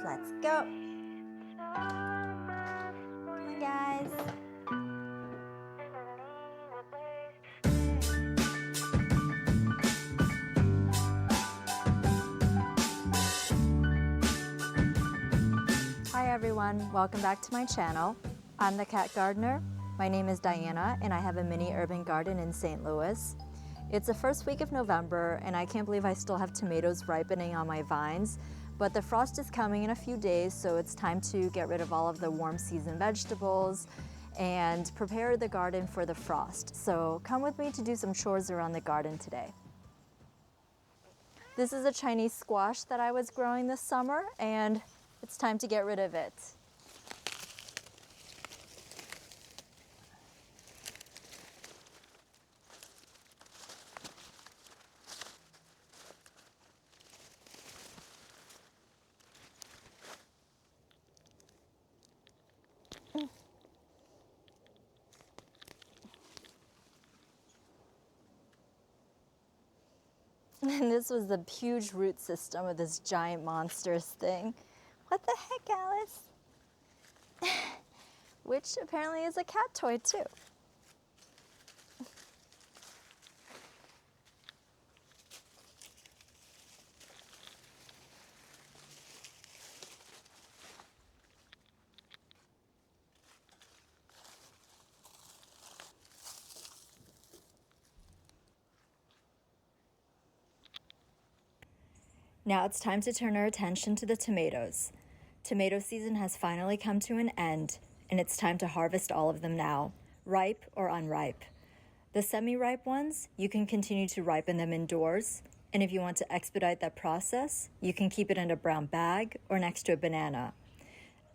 let's go. Come on, guys. Hi everyone, welcome back to my channel. I'm the cat gardener. My name is Diana and I have a mini urban garden in St. Louis. It's the first week of November and I can't believe I still have tomatoes ripening on my vines, but the frost is coming in a few days, so it's time to get rid of all of the warm season vegetables and prepare the garden for the frost. So come with me to do some chores around the garden today. This is a Chinese squash that I was growing this summer and it's time to get rid of it. And this was the huge root system of this giant monstrous thing. What the heck, Alice? Which apparently is a cat toy too. Now it's time to turn our attention to the tomatoes. Tomato season has finally come to an end, and it's time to harvest all of them now, ripe or unripe. The semi-ripe ones, you can continue to ripen them indoors, and if you want to expedite that process, you can keep it in a brown bag or next to a banana.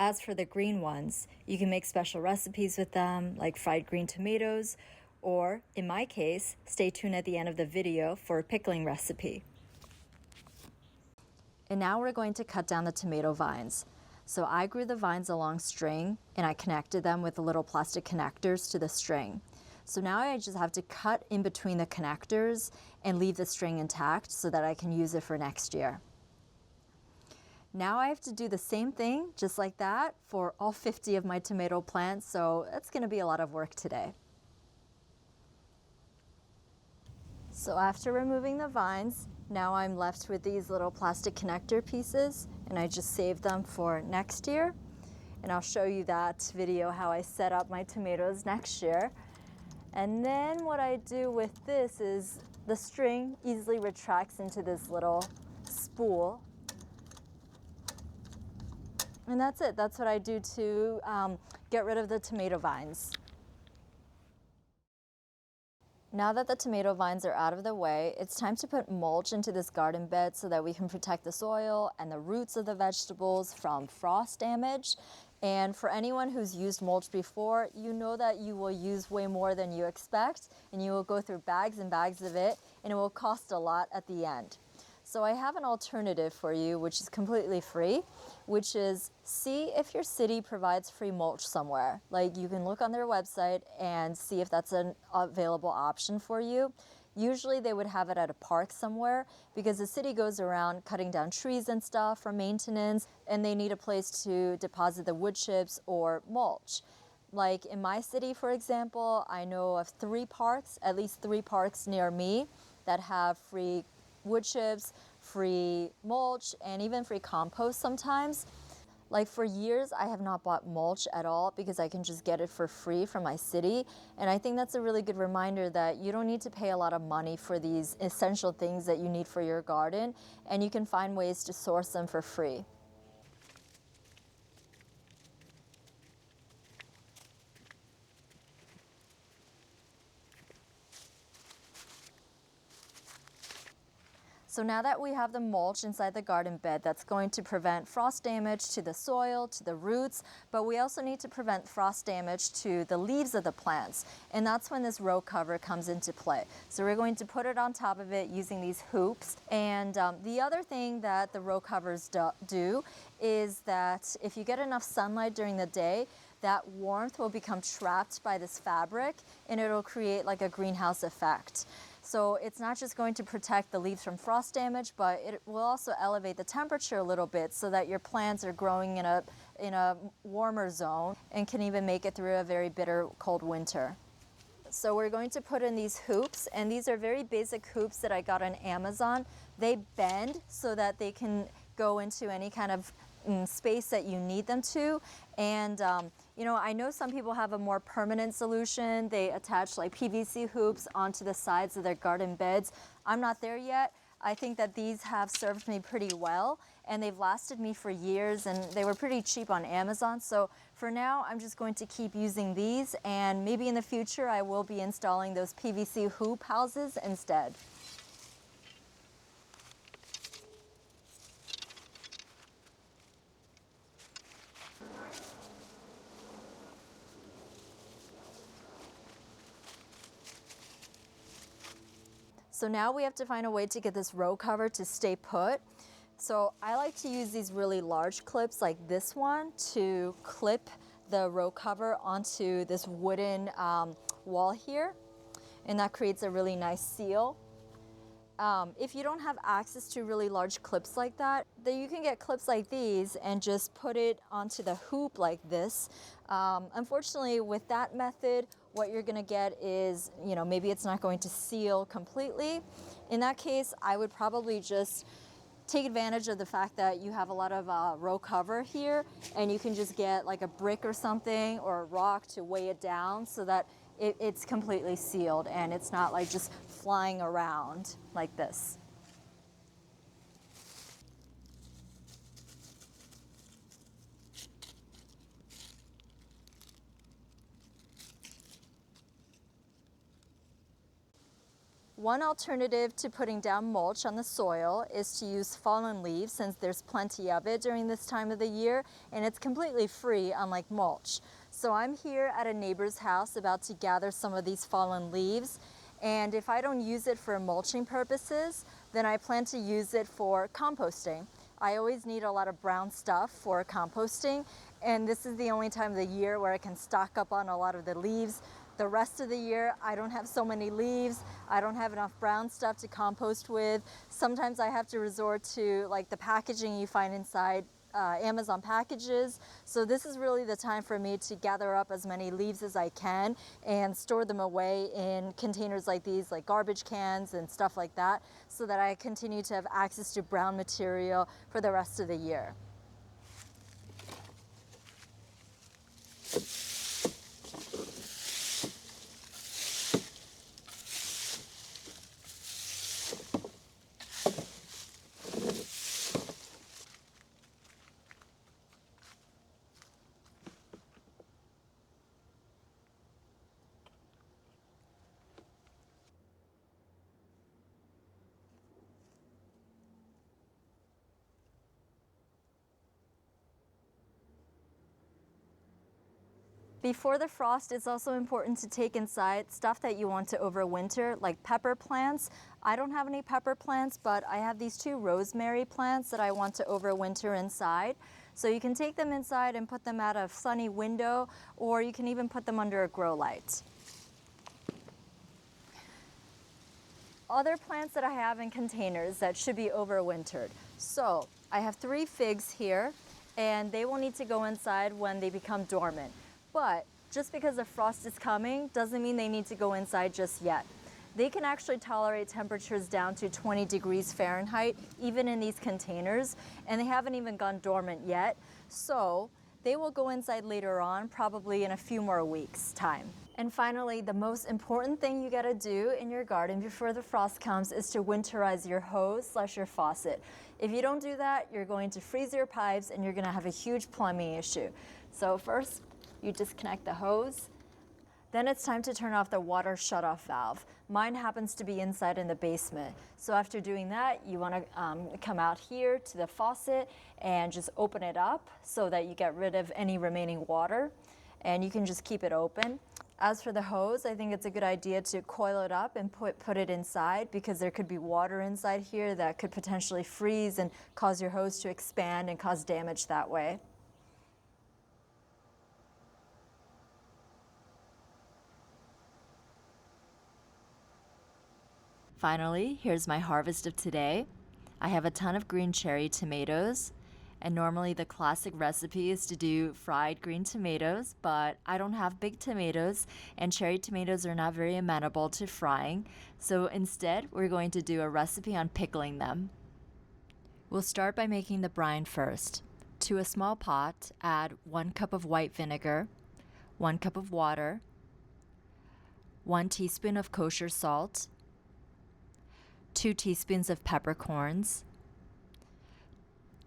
As for the green ones, you can make special recipes with them, like fried green tomatoes, or, in my case, stay tuned at the end of the video for a pickling recipe. And now we're going to cut down the tomato vines. So I grew the vines along string and I connected them with the little plastic connectors to the string. So now I just have to cut in between the connectors and leave the string intact so that I can use it for next year. Now I have to do the same thing just like that for all 50 of my tomato plants, so that's going to be a lot of work today. So after removing the vines, now I'm left with these little plastic connector pieces and I just saved them for next year. And I'll show you that video how I set up my tomatoes next year. And then what I do with this is the string easily retracts into this little spool. And that's it. That's what I do to get rid of the tomato vines. Now that the tomato vines are out of the way, it's time to put mulch into this garden bed so that we can protect the soil and the roots of the vegetables from frost damage. And for anyone who's used mulch before, you know that you will use way more than you expect, and you will go through bags and bags of it, and it will cost a lot at the end. So I have an alternative for you, which is completely free, which is see if your city provides free mulch somewhere. Like you can look on their website and see if that's an available option for you. Usually they would have it at a park somewhere because the city goes around cutting down trees and stuff for maintenance, and they need a place to deposit the wood chips or mulch. Like in my city, for example, I know of 3 parks, at least 3 parks near me that have free wood chips, free mulch, and even free compost sometimes. Like for years, I have not bought mulch at all because I can just get it for free from my city. And I think that's a really good reminder that you don't need to pay a lot of money for these essential things that you need for your garden, and you can find ways to source them for free. So now that we have the mulch inside the garden bed, that's going to prevent frost damage to the soil, to the roots, but we also need to prevent frost damage to the leaves of the plants. And that's when this row cover comes into play. So we're going to put it on top of it using these hoops. And the other thing that the row covers do is that if you get enough sunlight during the day, that warmth will become trapped by this fabric and it'll create like a greenhouse effect. So it's not just going to protect the leaves from frost damage, but it will also elevate the temperature a little bit so that your plants are growing in a warmer zone and can even make it through a very bitter cold winter. So we're going to put in these hoops, and these are very basic hoops that I got on Amazon. They bend so that they can go into any kind of space that you need them to. And you know, I know some people have a more permanent solution. They attach like PVC hoops onto the sides of their garden beds. I'm not there yet. I think that these have served me pretty well, and they've lasted me for years, and they were pretty cheap on Amazon. So for now, I'm just going to keep using these, and maybe in the future I will be installing those PVC hoop houses instead. So now we have to find a way to get this row cover to stay put. So I like to use these really large clips like this one to clip the row cover onto this wooden wall here, and that creates a really nice seal. If you don't have access to really large clips like that, then you can get clips like these and just put it onto the hoop like this. Unfortunately, with that method, what you're gonna get is, you know, maybe it's not going to seal completely. In that case, I would probably just take advantage of the fact that you have a lot of row cover here, and you can just get like a brick or something or a rock to weigh it down so that it's completely sealed and it's not like just flying around like this. One alternative to putting down mulch on the soil is to use fallen leaves, since there's plenty of it during this time of the year, and it's completely free, unlike mulch. So I'm here at a neighbor's house about to gather some of these fallen leaves, and if I don't use it for mulching purposes, then I plan to use it for composting. I always need a lot of brown stuff for composting, and this is the only time of the year where I can stock up on a lot of the leaves. The rest of the year, I don't have so many leaves. I don't have enough brown stuff to compost with. Sometimes I have to resort to like the packaging you find inside Amazon packages. So this is really the time for me to gather up as many leaves as I can and store them away in containers like these, like garbage cans and stuff like that, so that I continue to have access to brown material for the rest of the year. Before the frost, it's also important to take inside stuff that you want to overwinter, like pepper plants. I don't have any pepper plants, but I have these 2 rosemary plants that I want to overwinter inside. So you can take them inside and put them at a sunny window, or you can even put them under a grow light. Other plants that I have in containers that should be overwintered. So I have 3 figs here, and they will need to go inside when they become dormant. But just because the frost is coming doesn't mean they need to go inside just yet. They can actually tolerate temperatures down to 20 degrees Fahrenheit, even in these containers, and they haven't even gone dormant yet. So they will go inside later on, probably in a few more weeks' time. And finally, the most important thing you gotta do in your garden before the frost comes is to winterize your hose/your faucet. If you don't do that, you're going to freeze your pipes and you're gonna have a huge plumbing issue. So first, you disconnect the hose. Then it's time to turn off the water shutoff valve. Mine happens to be inside in the basement. So after doing that, you wanna come out here to the faucet and just open it up so that you get rid of any remaining water, and you can just keep it open. As for the hose, I think it's a good idea to coil it up and put it inside, because there could be water inside here that could potentially freeze and cause your hose to expand and cause damage that way. Finally, here's my harvest of today. I have a ton of green cherry tomatoes, and normally the classic recipe is to do fried green tomatoes, but I don't have big tomatoes, and cherry tomatoes are not very amenable to frying, so instead we're going to do a recipe on pickling them. We'll start by making the brine first. To a small pot, add 1 cup of white vinegar, 1 cup of water, 1 teaspoon of kosher salt, 2 teaspoons of peppercorns,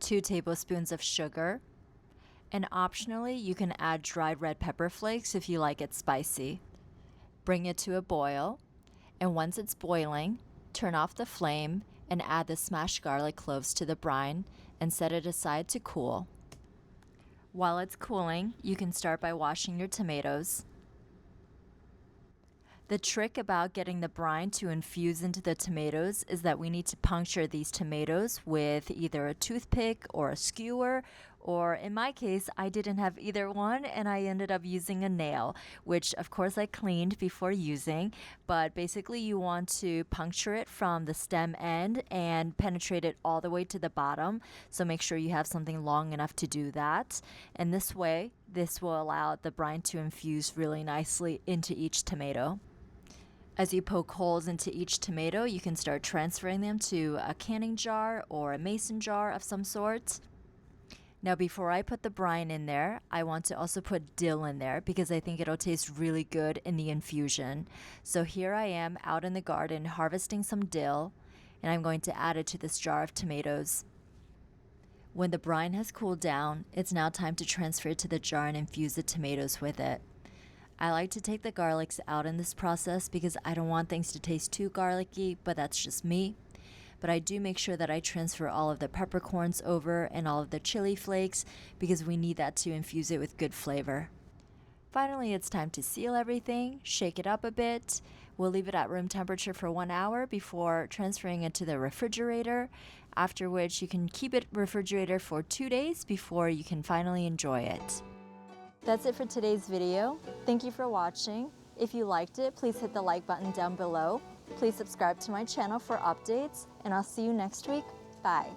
2 tablespoons of sugar, and optionally you can add dried red pepper flakes if you like it spicy. Bring it to a boil, and once it's boiling, turn off the flame and add the smashed garlic cloves to the brine and set it aside to cool. While it's cooling, you can start by washing your tomatoes. The trick about getting the brine to infuse into the tomatoes is that we need to puncture these tomatoes with either a toothpick or a skewer, or in my case, I didn't have either one and I ended up using a nail, which of course I cleaned before using, but basically you want to puncture it from the stem end and penetrate it all the way to the bottom, so make sure you have something long enough to do that, and this way, this will allow the brine to infuse really nicely into each tomato. As you poke holes into each tomato, you can start transferring them to a canning jar or a mason jar of some sort. Now, before I put the brine in there, I want to also put dill in there because I think it'll taste really good in the infusion. So here I am out in the garden harvesting some dill, and I'm going to add it to this jar of tomatoes. When the brine has cooled down, it's now time to transfer it to the jar and infuse the tomatoes with it. I like to take the garlics out in this process because I don't want things to taste too garlicky, but that's just me. But I do make sure that I transfer all of the peppercorns over and all of the chili flakes because we need that to infuse it with good flavor. Finally, it's time to seal everything, shake it up a bit. We'll leave it at room temperature for 1 hour before transferring it to the refrigerator, after which you can keep it refrigerator for 2 days before you can finally enjoy it. That's it for today's video. Thank you for watching. If you liked it, please hit the like button down below. Please subscribe to my channel for updates, and I'll see you next week. Bye.